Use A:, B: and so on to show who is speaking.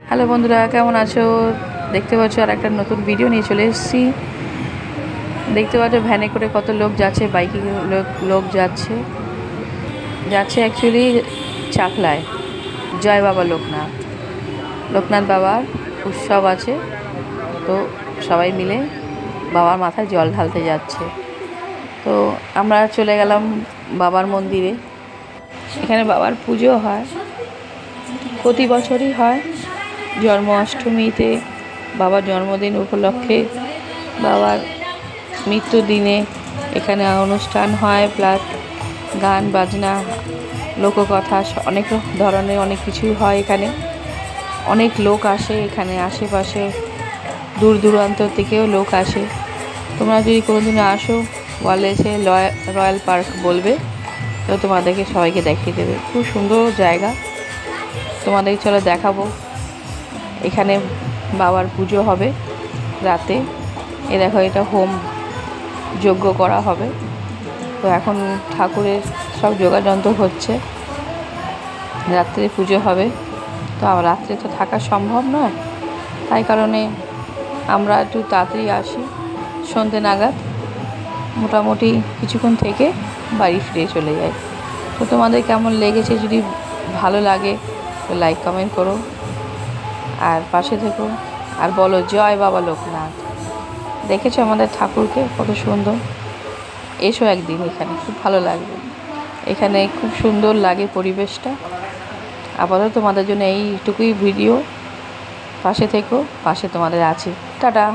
A: Hello বন্ধুরা, কেমন আছো? দেখতে পাচ্ছ আর একটা নতুন ভিডিও নিয়ে চলে এসেছি। দেখতে পাচ্ছ ভ্যানে করে কত লোক যাচ্ছে, বাইকে লোক যাচ্ছে অ্যাকচুয়ালি চাকলায় জয় বাবা লোকনাথ বাবার উৎসব আছে, তো সবাই মিলে বাবার মাথায় জল ঢালতে যাচ্ছে। তো আমরা চলে গেলাম বাবার মন্দিরে। এখানে বাবার পুজো হয়, প্রতি বছরই হয়। জন্মাষ্টমীতে বাবার জন্মদিন উপলক্ষে, বাবার মৃত্যুর দিনে এখানে অনুষ্ঠান হয়, প্লাস গান বাজনা, লোককথা, অনেক ধরনের অনেক কিছুই হয়। এখানে অনেক লোক আসে, এখানে আশেপাশে দূর দূরান্ত থেকেও লোক আসে। তোমরা যদি কোনোদিনও আসো, ওয়ালেসে রয়্যাল পার্ক বলবে, তো তোমাদেরকে সবাইকে দেখিয়ে দেবে। খুব সুন্দর জায়গা, তোমাদেরকে চলো দেখাবো। এখানে বাবার পুজো হবে রাতে। দেখো, এটা হোম যজ্ঞ করা হবে। তো এখন ঠাকুরের সব যোগাযন্ত্র হচ্ছে, রাত্রে পুজো হবে। তো রাত্রে তো থাকা সম্ভব নয়, তাই কারণে আমরা একটু তাড়াতাড়ি আসি, সন্ধ্যে নাগাদ মোটামুটি কিছুক্ষণ থেকে বাড়ি ফিরে চলে যাই। তো তোমাদের কেমন লেগেছে, যদি ভালো লাগে তো লাইক কমেন্ট করো, আর পাশে থেকো, আর বলো জয় বাবা লোকনাথ। দেখেছো আমাদের ঠাকুরকে কত সুন্দর। এসো একদিন, এখানে খুব ভালো লাগবে। এখানে খুব সুন্দর লাগে পরিবেশটা। আপাতত তোমাদের জন্য এইটুকুই ভিডিও। পাশে থেকো, পাশে তোমাদের আছি। টাটা।